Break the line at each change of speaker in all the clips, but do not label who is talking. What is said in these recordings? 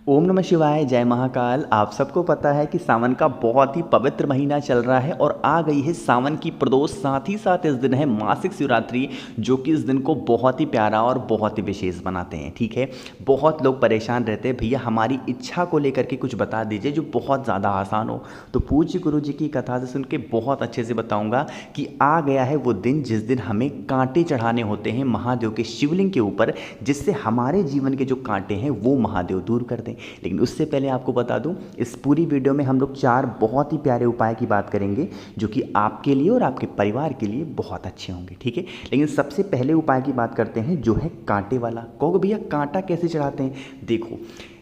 ओम नमः शिवाय, जय महाकाल। आप सबको पता है कि सावन का बहुत ही पवित्र महीना चल रहा है और आ गई है सावन की प्रदोष। साथ ही साथ इस दिन है मासिक शिवरात्रि, जो कि इस दिन को बहुत ही प्यारा और बहुत ही विशेष बनाते हैं। ठीक है, बहुत लोग परेशान रहते हैं, भैया हमारी इच्छा को लेकर के कुछ बता दीजिए जो बहुत ज़्यादा आसान हो। तो पूज्य गुरु जी की कथा से सुन के बहुत अच्छे से बताऊँगा कि आ गया है वो दिन जिस दिन हमें कांटे चढ़ाने होते हैं महादेव के शिवलिंग के ऊपर, जिससे हमारे जीवन के जो कांटे हैं वो महादेव दूर कर दें। लेकिन उससे पहले आपको बता दूं, इस पूरी वीडियो में हम लोग 4 बहुत ही प्यारे उपाय की बात करेंगे जो कि आपके लिए और आपके परिवार के लिए बहुत अच्छे होंगे। ठीक है, लेकिन सबसे पहले उपाय की बात करते हैं जो है कांटे वाला। कहोगे भैया कांटा कैसे चढ़ाते हैं? देखो,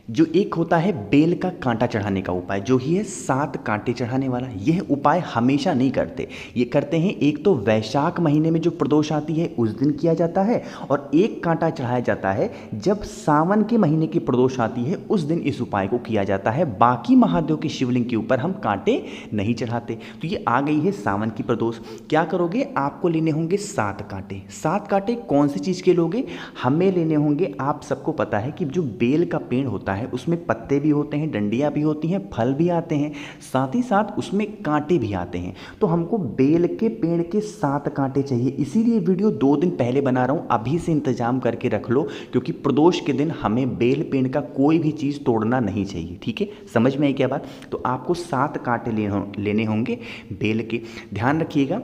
जो एक होता है बेल का कांटा चढ़ाने का उपाय, जो ही है 7 कांटे चढ़ाने वाला। यह उपाय हमेशा नहीं करते, ये करते हैं एक तो वैशाख महीने में जो प्रदोष आती है उस दिन किया जाता है, और एक कांटा चढ़ाया जाता है जब सावन के महीने की प्रदोष आती है उस दिन इस उपाय को किया जाता है। बाकी महादेव के शिवलिंग के ऊपर हम कांटे नहीं चढ़ाते। तो ये आ गई है सावन की प्रदोष। क्या करोगे? आपको लेने होंगे 7 कांटे। 7 कांटे कौन सी चीज़ के लोगे? हमें लेने होंगे, आप सबको पता है कि जो बेल का पेड़ होता है उसमें पत्ते भी होते हैं, डंडियां भी होती हैं, फल भी आते हैं, साथ ही साथ उसमें कांटे भी आते हैं। तो हमको बेल के पेड़ के 7 कांटे चाहिए। इसीलिए वीडियो 2 दिन पहले बना रहा हूं, अभी से इंतजाम करके रख लो, क्योंकि प्रदोष के दिन हमें बेल पेड़ का कोई भी चीज़ तोड़ना नहीं चाहिए। ठीक है, समझ में आई क्या बात? तो आपको 7 कांटे लेने होंगे बेल के। ध्यान रखिएगा,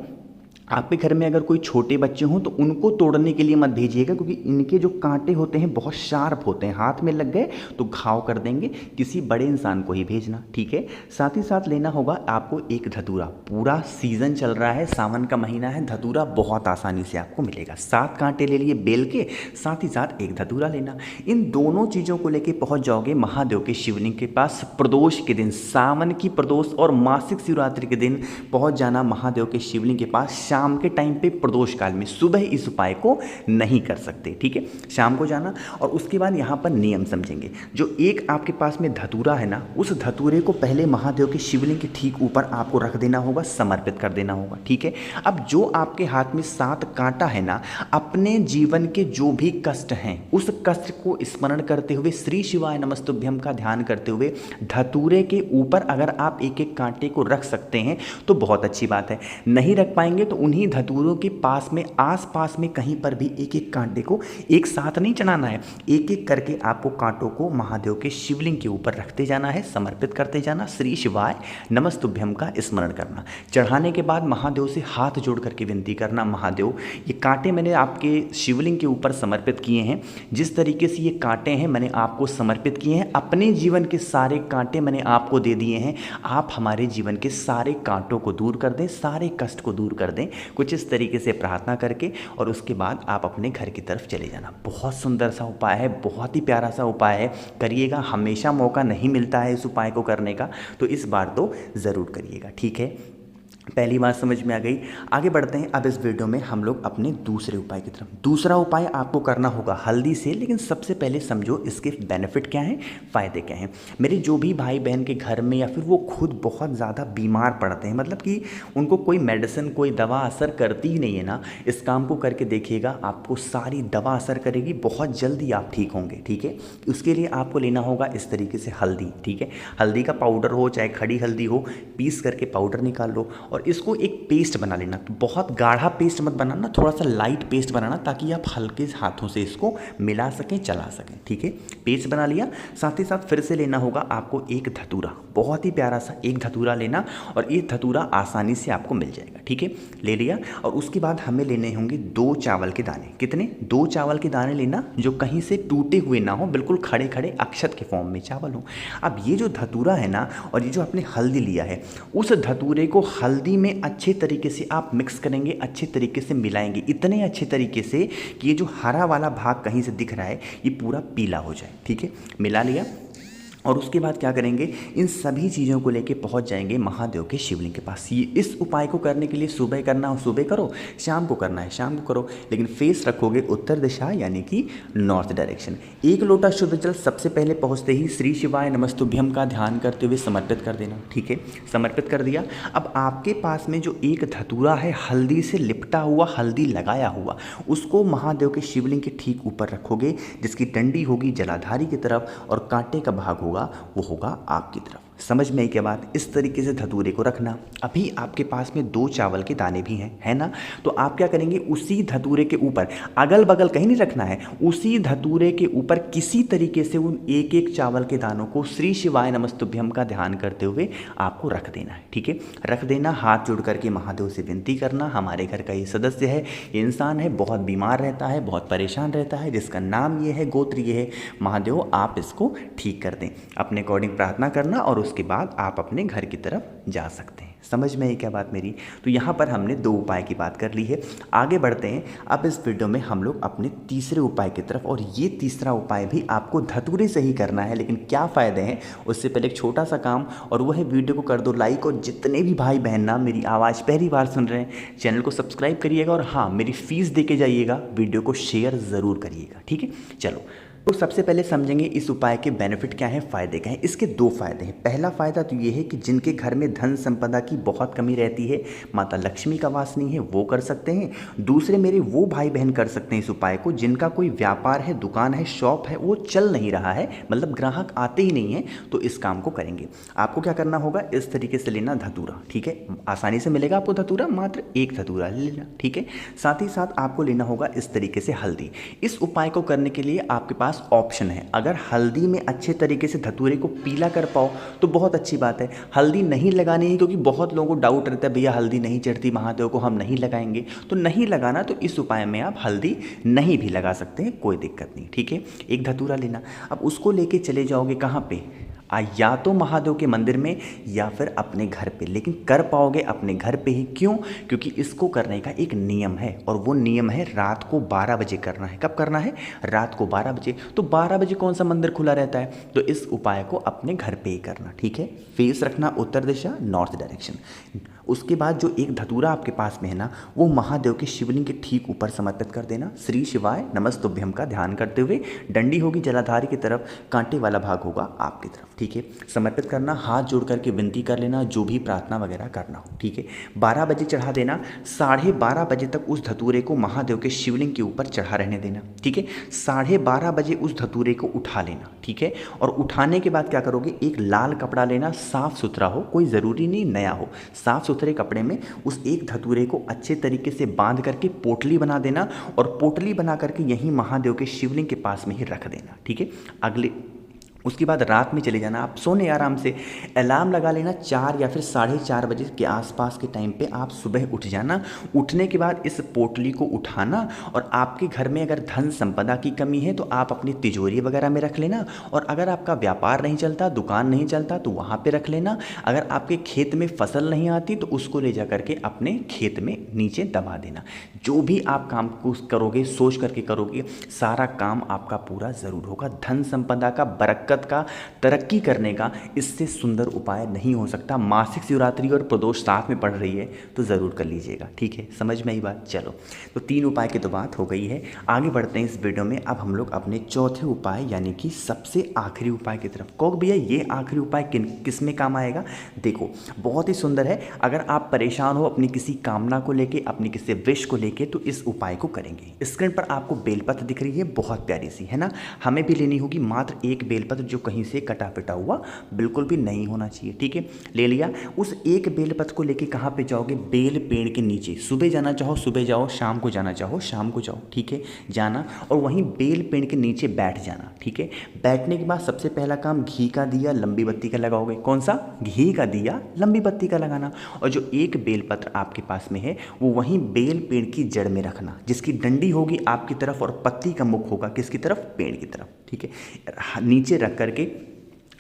आपके घर में अगर कोई छोटे बच्चे हों तो उनको तोड़ने के लिए मत भेजिएगा, क्योंकि इनके जो कांटे होते हैं बहुत शार्प होते हैं, हाथ में लग गए तो घाव कर देंगे। किसी बड़े इंसान को ही भेजना। ठीक है, साथ ही साथ लेना होगा आपको एक धतूरा। पूरा सीजन चल रहा है, सावन का महीना है, धतूरा बहुत आसानी से आपको मिलेगा। 7 कांटे ले लिए बेल के, साथ ही साथ एक धतूरा लेना। इन दोनों चीज़ों को लेके पहुंच जाओगे महादेव के शिवलिंग के पास। प्रदोष के दिन, सावन की प्रदोष और मासिक शिवरात्रि के दिन पहुंच जाना महादेव के शिवलिंग के पास। शाम के टाइम पे प्रदोष काल में, सुबह इस उपाय को नहीं कर सकते। ठीक है, शाम को जाना। और उसके बाद यहाँ पर नियम समझेंगे। जो एक आपके पास में धतूरा है ना, उस धतूरे को पहले महादेव के शिवलिंग के ठीक ऊपर आपको रख देना होगा, समर्पित कर देना होगा। ठीक है, अब जो आपके हाथ में 7 कांटा है ना, अपने जीवन के जो भी कष्ट हैं उस कष्ट को स्मरण करते हुए, श्री शिवाय नमस्तुभ्यम का ध्यान करते हुए धतूरे के ऊपर अगर आप एक एक कांटे को रख सकते हैं तो बहुत अच्छी बात है। नहीं रख पाएंगे तो उन्हीं धतूरों के पास में, आस पास में कहीं पर भी एक एक कांटे को एक साथ नहीं चढ़ाना है, एक एक करके आपको कांटों को महादेव के शिवलिंग के ऊपर रखते जाना है, समर्पित करते जाना, श्री शिवाय नमस्तुभ्यम का स्मरण करना। चढ़ाने के बाद महादेव से हाथ जोड़ करके विनती करना, महादेव ये कांटे मैंने आपके शिवलिंग के ऊपर समर्पित किए हैं, जिस तरीके से ये कांटे हैं मैंने आपको समर्पित किए हैं, अपने जीवन के सारे कांटे मैंने आपको दे दिए हैं। आप हमारे जीवन के सारे कांटों को दूर कर दें, सारे कष्ट को दूर कर दें। कुछ इस तरीके से प्रार्थना करके और उसके बाद आप अपने घर की तरफ चले जाना। बहुत सुंदर सा उपाय है, बहुत ही प्यारा सा उपाय है, करिएगा। हमेशा मौका नहीं मिलता है इस उपाय को करने का, तो इस बार तो ज़रूर करिएगा। ठीक है, पहली बात समझ में आ गई। आगे बढ़ते हैं। अब इस वीडियो में हम लोग अपने दूसरे उपाय की तरफ। दूसरा उपाय आपको करना होगा हल्दी से, लेकिन सबसे पहले समझो इसके बेनिफिट क्या हैं, फ़ायदे क्या हैं। मेरे जो भी भाई बहन के घर में या फिर वो खुद बहुत ज़्यादा बीमार पड़ते हैं, मतलब कि उनको कोई मेडिसिन, कोई दवा असर करती ही नहीं है ना, इस काम को करके देखिएगा, आपको सारी दवा असर करेगी, बहुत जल्दी आप ठीक होंगे। ठीक है, उसके लिए आपको लेना होगा इस तरीके से हल्दी। ठीक है, हल्दी का पाउडर हो चाहे खड़ी हल्दी हो, पीस करके पाउडर निकाल लो और इसको एक पेस्ट बना लेना। तो बहुत गाढ़ा पेस्ट मत बनाना, थोड़ा सा लाइट पेस्ट बनाना, ताकि आप हल्के हाथों से इसको मिला सकें, चला सकें। ठीक है, पेस्ट बना लिया। साथ ही साथ फिर से लेना होगा आपको एक धतूरा, बहुत ही प्यारा सा एक धतूरा लेना, और ये धतूरा आसानी से आपको मिल जाएगा। ठीक है, ले लिया। और उसके बाद हमें लेने होंगे 2 चावल के दाने। कितने? 2 चावल के दाने लेना, जो कहीं से टूटे हुए ना हो, बिल्कुल खड़े खड़े अक्षत के फॉर्म में चावल हो। अब ये जो धतूरा है ना, और ये जो आपने हल्दी लिया है, उस धतूरे को हल्दी में अच्छे तरीके से आप मिक्स करेंगे, अच्छे तरीके से मिलाएंगे, इतने अच्छे तरीके से कि ये जो हरा वाला भाग कहीं से दिख रहा है ये पूरा पीला हो जाए। ठीक है, मिला लिया। और उसके बाद क्या करेंगे, इन सभी चीज़ों को लेके पहुंच जाएंगे महादेव के शिवलिंग के पास। ये इस उपाय को करने के लिए सुबह करना हो सुबह करो, शाम को करना है शाम को करो, लेकिन फेस रखोगे उत्तर दिशा यानी कि नॉर्थ डायरेक्शन। एक लोटा शुद्ध जल सबसे पहले पहुंचते ही श्री शिवाय नमस्तुभ्यम का ध्यान करते हुए समर्पित कर देना। ठीक है, समर्पित कर दिया। अब आपके पास में जो एक धतूरा है हल्दी से लिपटा हुआ, हल्दी लगाया हुआ, उसको महादेव के शिवलिंग के ठीक ऊपर रखोगे, जिसकी डंडी होगी जलाधारी की तरफ और कांटे का भाग होगा वो होगा आपकी तरफ। समझ में आई क्या बात? इस तरीके से धतूरे को रखना। अभी आपके पास में 2 चावल के दाने भी हैं, है ना? तो आप क्या करेंगे, उसी धतूरे के ऊपर, अगल बगल कहीं नहीं रखना है, उसी धतूरे के ऊपर किसी तरीके से उन एक एक चावल के दानों को श्री शिवाय नमस्तुभ्यम का ध्यान करते हुए आपको रख देना है। ठीक है, रख देना। हाथ जोड़ करके महादेव से विनती करना, हमारे घर का ये सदस्य है, ये इंसान है, बहुत बीमार रहता है, बहुत परेशान रहता है, जिसका नाम ये है, गोत्र ये है, महादेव आप इसको ठीक कर दें। अपने अकॉर्डिंग प्रार्थना करना और उसके बाद आप अपने घर की तरफ जा सकते हैं। समझ में आई क्या बात मेरी? तो यहाँ पर हमने 2 उपाय की बात कर ली है। आगे बढ़ते हैं। अब इस वीडियो में हम लोग अपने तीसरे उपाय की तरफ, और ये तीसरा उपाय भी आपको धतूरे से ही करना है। लेकिन क्या फ़ायदे हैं उससे पहले एक छोटा सा काम, और वह है वीडियो को कर दो लाइक, और जितने भी भाई बहन ना मेरी आवाज़ पहली बार सुन रहे हैं चैनल को सब्सक्राइब करिएगा, और हाँ मेरी फीस दे के जाइएगा, वीडियो को शेयर ज़रूर करिएगा। ठीक है, चलो तो सबसे पहले समझेंगे इस उपाय के बेनिफिट क्या हैं, फ़ायदे क्या हैं। इसके 2 फ़ायदे हैं। पहला फ़ायदा तो ये है कि जिनके घर में धन संपदा की बहुत कमी रहती है, माता लक्ष्मी का वास नहीं है, वो कर सकते हैं। दूसरे मेरे वो भाई बहन कर सकते हैं इस उपाय को जिनका कोई व्यापार है, दुकान है, शॉप है, वो चल नहीं रहा है, मतलब ग्राहक आते ही नहीं है, तो इस काम को करेंगे। आपको क्या करना होगा, इस तरीके से लेना धतूरा। ठीक है, आसानी से मिलेगा आपको धतूरा, मात्र 1 धतूरा ले लेना। ठीक है, साथ ही साथ आपको लेना होगा इस तरीके से हल्दी। इस उपाय को करने के लिए आपके पास ऑप्शन है। अगर हल्दी में अच्छे तरीके से धतूरे को पीला कर पाओ तो बहुत अच्छी बात है। हल्दी नहीं लगानी है, क्योंकि बहुत लोगों को डाउट रहता है भैया हल्दी नहीं चढ़ती महादेव को, हम नहीं लगाएंगे। तो नहीं लगाना, तो इस उपाय में आप हल्दी नहीं भी लगा सकते हैं, कोई दिक्कत नहीं। ठीक है, 1 धतूरा लेना। अब उसको लेके चले जाओगे कहाँ पे, या तो महादेव के मंदिर में या फिर अपने घर पे, लेकिन कर पाओगे अपने घर पे ही। क्यों? क्योंकि इसको करने का एक नियम है, और वो नियम है रात को 12 बजे करना है। कब करना है? रात को 12 बजे। तो 12 बजे कौन सा मंदिर खुला रहता है? तो इस उपाय को अपने घर पे ही करना। ठीक है, फेस रखना उत्तर दिशा, नॉर्थ डायरेक्शन। उसके बाद जो 1 धतूरा आपके पास में है ना, वो महादेव के शिवलिंग के ठीक ऊपर समर्पित कर देना, श्री शिवाय नमस्तुभ्यम का ध्यान करते हुए। डंडी होगी जलाधारी की तरफ, कांटे वाला भाग होगा आपकी तरफ। ठीक है, समर्पित करना, हाथ जोड़ करके विनती कर लेना, जो भी प्रार्थना वगैरह करना हो। ठीक है, 12 बजे चढ़ा देना। 12:30 बजे तक उस धतूरे को महादेव के शिवलिंग के ऊपर चढ़ा रहने देना। ठीक है, 12:30 बजे उस धतूरे को उठा लेना। ठीक है, और उठाने के बाद क्या करोगे, एक लाल कपड़ा लेना, साफ सुथरा हो, कोई ज़रूरी नहीं नया हो, साफ सुथरे कपड़े में उस 1 धतूरे को अच्छे तरीके से बांध करके पोटली बना देना, और पोटली बना करके यहीं महादेव के शिवलिंग के पास में ही रख देना। ठीक है, उसके बाद रात में चले जाना, आप सोने आराम से। अलार्म लगा लेना 4 या फिर 4:30 बजे के आसपास के टाइम पे आप सुबह उठ जाना। उठने के बाद इस पोटली को उठाना, और आपके घर में अगर धन संपदा की कमी है तो आप अपनी तिजोरी वगैरह में रख लेना, और अगर आपका व्यापार नहीं चलता, दुकान नहीं चलता, तो वहाँ पे रख लेना। अगर आपके खेत में फसल नहीं आती तो उसको ले जा करके अपने खेत में नीचे दबा देना। जो भी आप काम को करोगे, सोच करके करोगे, सारा काम आपका पूरा ज़रूर होगा। धन संपदा का, बरकत का, तरक्की करने का इससे सुंदर उपाय नहीं हो सकता। मासिक शिवरात्रि और प्रदोष साथ में पड़ रही है तो ज़रूर कर लीजिएगा। ठीक है, समझ में आई बात? चलो, तो 3 उपाय की तो बात हो गई है। आगे बढ़ते हैं इस वीडियो में। अब हम लोग अपने चौथे उपाय यानी कि सबसे आखिरी उपाय की तरफ। कहो भैया ये आखिरी उपाय किस में काम आएगा? देखो, बहुत ही सुंदर है। अगर आप परेशान हो अपनी किसी कामना को लेके, अपनी किसी विश को लेके, तो इस उपाय को करेंगे। स्क्रीन पर आपको बेलपत्र दिख रही है, बहुत प्यारी सी, है ना? हमें भी लेनी होगी मात्र 1 बेलपत्र, जो कहीं से कटा पिटा हुआ बिल्कुल भी नहीं होना चाहिए। ठीक है, ले लिया। उस 1 बेलपत्र को लेके कहाँ पे जाओगे? बेल पेड़ के नीचे। सुबह जाना चाहो सुबह जाओ, शाम को जाना चाहो शाम को जाओ। ठीक है, जाना और वहीं बेल पेड़ के नीचे बैठ जाना। ठीक है, बैठने के बाद सबसे पहला काम घी का दिया लंबी बत्ती का लगाओगे। कौन सा? घी का दिया लंबी बत्ती का लगाना। और जो 1 बेलपत्र आपके पास में है वो वहीं बेल पेड़ की जड़ में रखना, जिसकी डंडी होगी आपकी तरफ और पत्ती का मुख होगा किसकी तरफ? पेड़ की तरफ। ठीक है, नीचे रख करके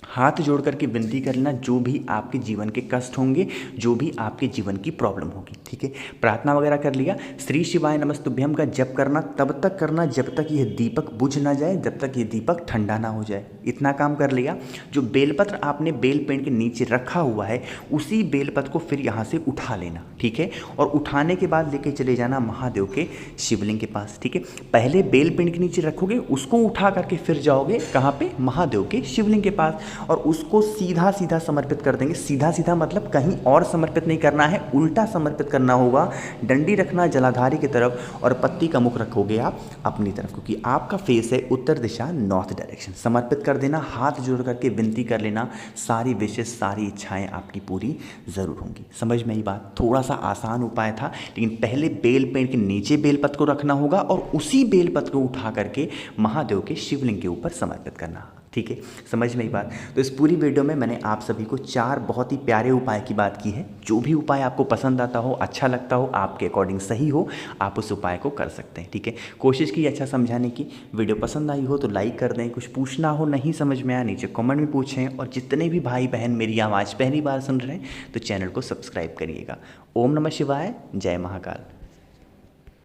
हाथ जोड़ करके विनती कर लेना, जो भी आपके जीवन के कष्ट होंगे, जो भी आपके जीवन की प्रॉब्लम होगी। ठीक है, प्रार्थना वगैरह कर लिया। श्री शिवाय नमस्तुभ्यम का जप करना तब तक करना जब तक यह दीपक बुझ ना जाए, जब तक ये दीपक ठंडा ना हो जाए। इतना काम कर लिया। जो बेलपत्र आपने बेल पेड़ के नीचे रखा हुआ है उसी बेलपत्र को फिर यहाँ से उठा लेना, ठीक है। और उठाने के बाद लेके चले जाना महादेव के शिवलिंग के पास, ठीक है। पहले बेल पेड़ के नीचे रखोगे, उसको उठा करके फिर जाओगे कहाँ पे, महादेव के शिवलिंग के पास, और उसको सीधा सीधा समर्पित कर देंगे। सीधा सीधा मतलब कहीं और समर्पित नहीं करना है, उल्टा समर्पित करना होगा। डंडी रखना जलाधारी की तरफ और पत्ती का मुख रखोगे आप अपनी तरफ, क्योंकि आपका फेस है उत्तर दिशा, नॉर्थ डायरेक्शन। समर्पित कर देना, हाथ जोड़ करके विनती कर लेना, सारी विशेष सारी इच्छाएं आपकी पूरी ज़रूर होंगी। समझ में आई बात? थोड़ा सा आसान उपाय था, लेकिन पहले बेल पेड़ के नीचे बेलपत्र को रखना होगा और उसी बेलपत्र को उठा करके महादेव के शिवलिंग के ऊपर समर्पित करना, ठीक है। समझ में आई बात? तो इस पूरी वीडियो में मैंने आप सभी को 4 बहुत ही प्यारे उपाय की बात की है। जो भी उपाय आपको पसंद आता हो, अच्छा लगता हो, आपके अकॉर्डिंग सही हो, आप उस उपाय को कर सकते हैं, ठीक है। कोशिश की अच्छा समझाने की। वीडियो पसंद आई हो तो लाइक कर दें, कुछ पूछना हो, नहीं समझ में आया नीचे कमेंट में पूछें, और जितने भी भाई बहन मेरी आवाज़ पहली बार सुन रहे हैं तो चैनल को सब्सक्राइब करिएगा। ओम नमः शिवाय, जय महाकाल।